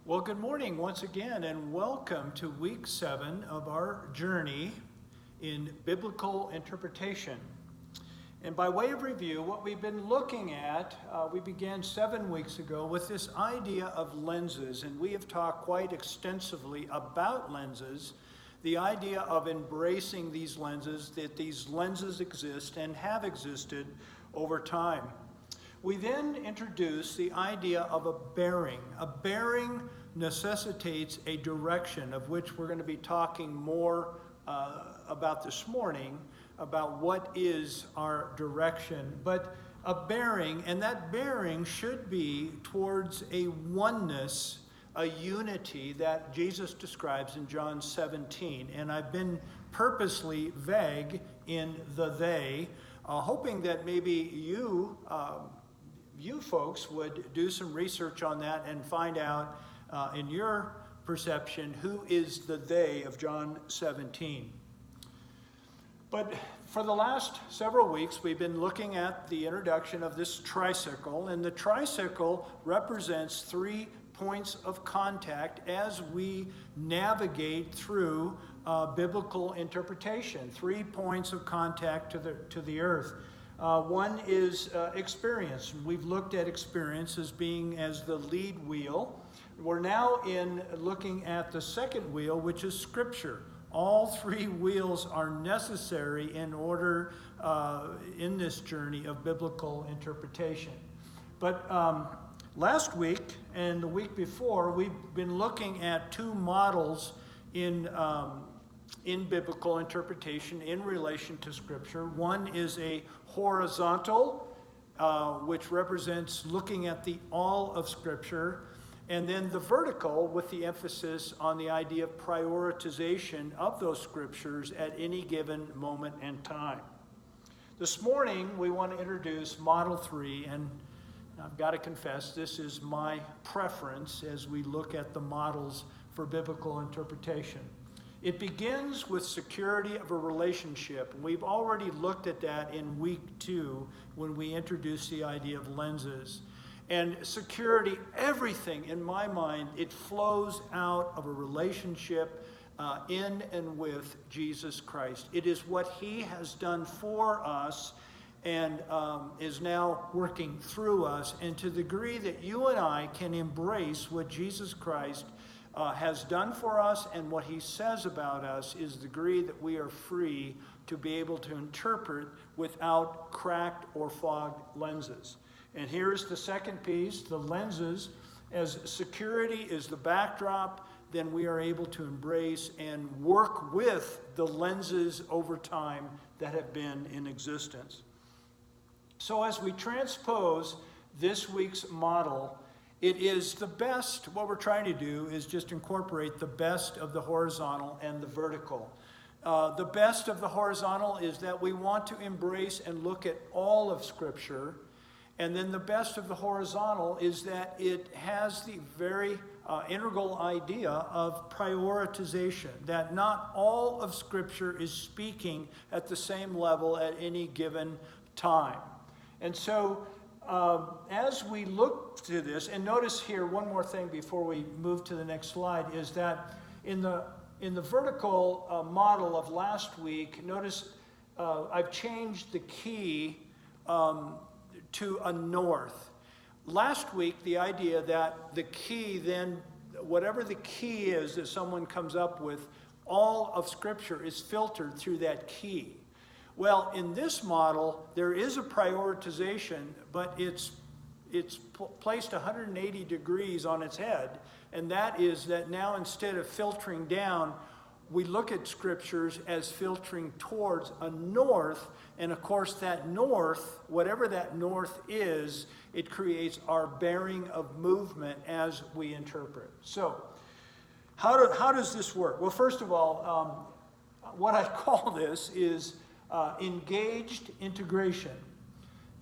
Well, good morning once again, and welcome to week 7 of our journey in biblical interpretation. And by way of review, what we've been looking at, we began 7 weeks ago with this idea of lenses, and we have talked quite extensively about lenses, the idea of embracing these lenses, that these lenses exist and have existed over time. We then introduced the idea of a bearing. A bearing necessitates a direction, of which we're going to be talking more about this morning, about what is our direction. But a bearing, and that bearing should be towards a oneness, a unity that Jesus describes in John 17. And I've been purposely vague in the they, hoping that maybe you folks would do some research on that and find out in your perception who is the they of John 17. But for the last several weeks, we've been looking at the introduction of this tricycle, and the tricycle represents 3 points of contact as we navigate through biblical interpretation. 3 points of contact to the earth. One is experience. We've looked at experience as being as the lead wheel. We're now looking at the second wheel, which is Scripture. All 3 wheels are necessary in order in this journey of biblical interpretation. But last week and the week before, we've been looking at 2 models in biblical interpretation in relation to Scripture. One is a horizontal, which represents looking at the all of Scripture, and then the vertical with the emphasis on the idea of prioritization of those Scriptures at any given moment and time. This morning we want to introduce Model 3, and I've got to confess this is my preference as we look at the models for biblical interpretation. It begins with security of a relationship. We've already looked at that in week 2 when we introduced the idea of lenses. And security, everything in my mind, it flows out of a relationship in and with Jesus Christ. It is what he has done for us and is now working through us. And to the degree that you and I can embrace what Jesus Christ has done for us and what he says about us is the degree that we are free to be able to interpret without cracked or fogged lenses. And here's the second piece, the lenses. As security is the backdrop, then we are able to embrace and work with the lenses over time that have been in existence. So as we transpose this week's model, it is the best, what we're trying to do is just incorporate the best of the horizontal and the vertical. The best of the horizontal is that we want to embrace and look at all of Scripture. And then the best of the horizontal is that it has the very integral idea of prioritization, that not all of Scripture is speaking at the same level at any given time. And so as we look to this, and notice here one more thing before we move to the next slide, is that in the vertical model of last week, notice I've changed the key to a north. Last week, the idea that the key then, whatever the key is that someone comes up with, all of Scripture is filtered through that key. Well, in this model, there is a prioritization, but it's placed 180 degrees on its head, and that is that now instead of filtering down, we look at Scriptures as filtering towards a north, and of course that north, whatever that north is, it creates our bearing of movement as we interpret. So, how does this work? Well, first of all, what I call this is engaged integration.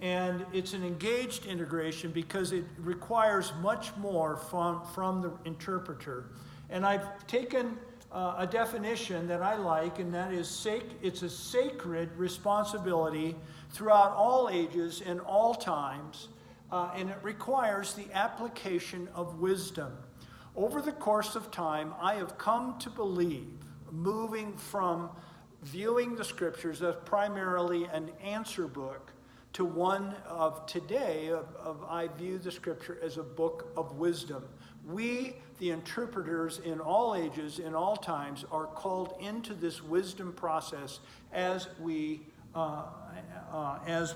And it's an engaged integration because it requires much more from the interpreter. And I've taken a definition that I like, and that is it's a sacred responsibility throughout all ages and all times, and it requires the application of wisdom. over the course of time, I have come to believe, moving from viewing the scriptures as primarily an answer book to one of today, I view the scripture as a book of wisdom. We, the interpreters in all ages, in all times, are called into this wisdom process as we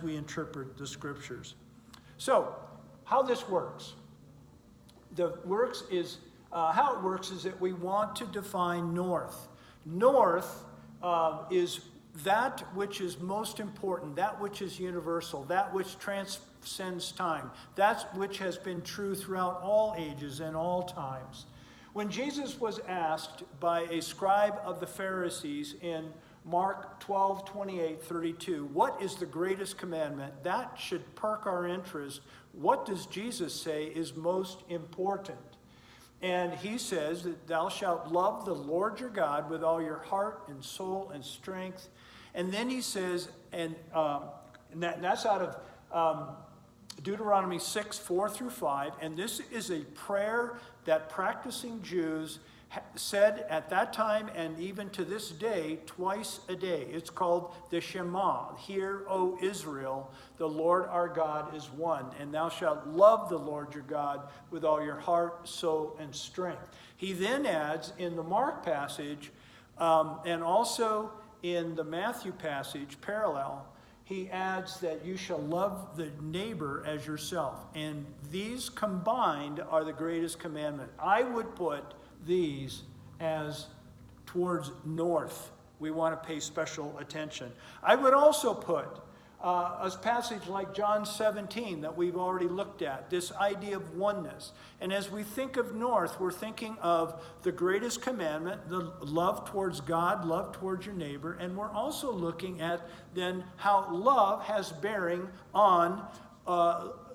interpret the scriptures. So, how this works? How it works is that we want to define north. North is that which is most important, that which is universal, that which transcends time, that which has been true throughout all ages and all times. When Jesus was asked by a scribe of the Pharisees in Mark 12, 28, 32, what is the greatest commandment? That should perk our interest. What does Jesus say is most important? And he says that thou shalt love the Lord your God with all your heart and soul and strength. And then he says, that's out of Deuteronomy 6, 4 through 5. And this is a prayer that practicing Jews said at that time and even to this day, twice a day. It's called the Shema. Hear, O Israel, the Lord our God is one. And thou shalt love the Lord your God with all your heart, soul, and strength. He then adds in the Mark passage and also in the Matthew passage, parallel, he adds that you shall love the neighbor as yourself. And these combined are the greatest commandment. I would put these as towards north. We want to pay special attention. I would also put a passage like John 17 that we've already looked at, this idea of oneness. And as we think of north, we're thinking of the greatest commandment, the love towards God, love towards your neighbor, and we're also looking at then how love has bearing on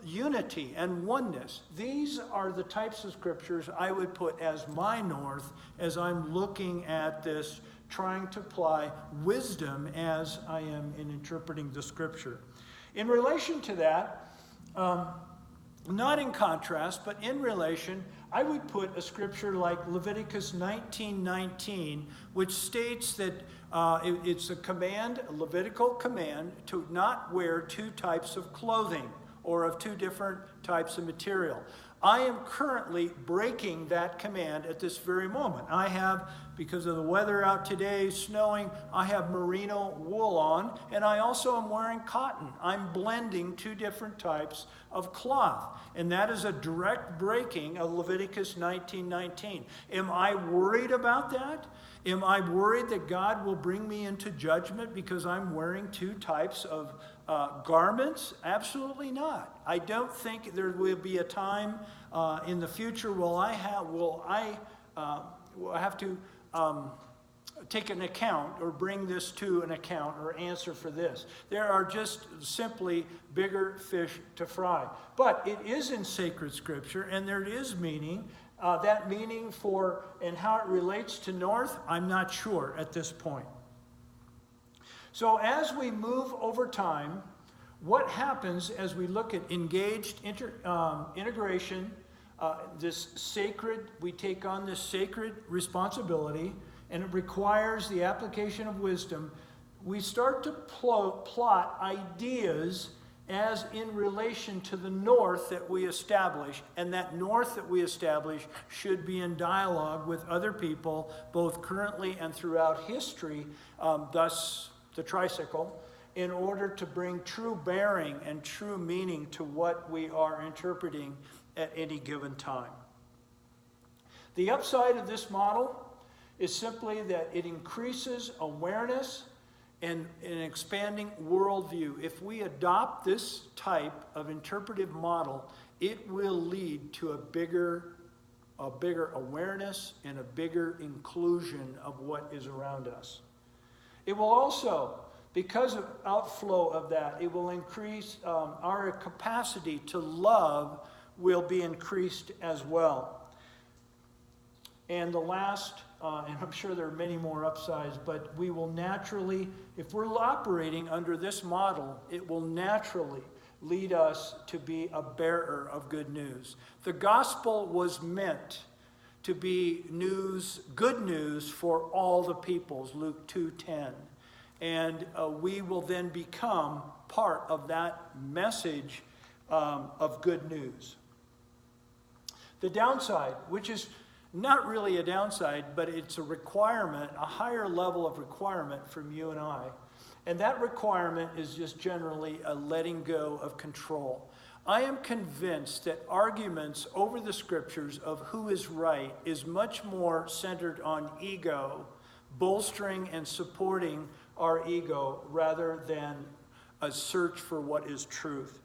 unity and oneness. These are the types of scriptures I would put as my north as I'm looking at this, trying to apply wisdom as I am in interpreting the scripture. In relation to that, not in contrast, but in relation, I would put a scripture like Leviticus 19:19, which states that it's a command, a Levitical command, to not wear two types of clothing or of two different types of material. I am currently breaking that command at this very moment. I have, because of the weather out today, snowing, I have merino wool on, and I also am wearing cotton. I'm blending two different types of cloth, and that is a direct breaking of Leviticus 19:19. Am I worried about that? Am I worried that God will bring me into judgment because I'm wearing two types of garments? Absolutely not. I don't think there will be a time in the future will I have to take an account or bring this to an account or answer for this. There are just simply bigger fish to fry. But it is in sacred scripture, and there is meaning. That meaning for and how it relates to north, I'm not sure at this point. So as we move over time, what happens as we look at engaged integration, we take on this sacred responsibility, and it requires the application of wisdom. We start to plot ideas as in relation to the north that we establish, and that north that we establish should be in dialogue with other people, both currently and throughout history, thus the tricycle, in order to bring true bearing and true meaning to what we are interpreting at any given time. The upside of this model is simply that it increases awareness and an expanding worldview. If we adopt this type of interpretive model, it will lead to a bigger awareness and a bigger inclusion of what is around us. It will also, because of outflow of that, it will increase our capacity to love will be increased as well. And the last, and I'm sure there are many more upsides, but we will naturally, if we're operating under this model, it will naturally lead us to be a bearer of good news. The gospel was meant to be news, good news for all the peoples, Luke 2:10. And we will then become part of that message of good news. The downside, which is not really a downside, but it's a requirement, a higher level of requirement from you and I. And that requirement is just generally a letting go of control. I am convinced that arguments over the scriptures of who is right is much more centered on ego, bolstering and supporting our ego rather than a search for what is truth.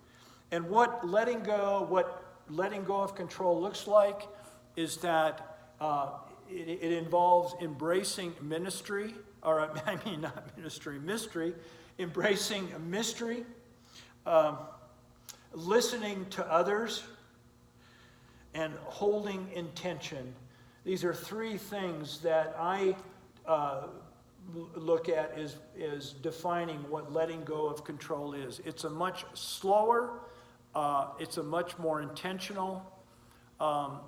And what letting go of control looks like is that it involves embracing ministry, or mystery, embracing a mystery, listening to others, and holding intention. These are three things that I look at as defining what letting go of control is. It's a much slower, it's a much more intentional,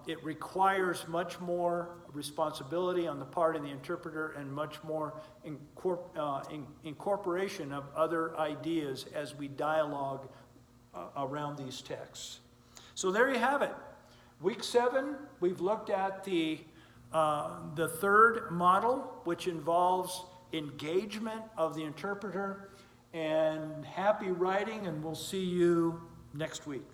it requires much more responsibility on the part of the interpreter and much more incorporation of other ideas as we dialogue around these texts. So there you have it. Week 7, we've looked at the third model, which involves engagement of the interpreter, and happy writing, and we'll see you next week.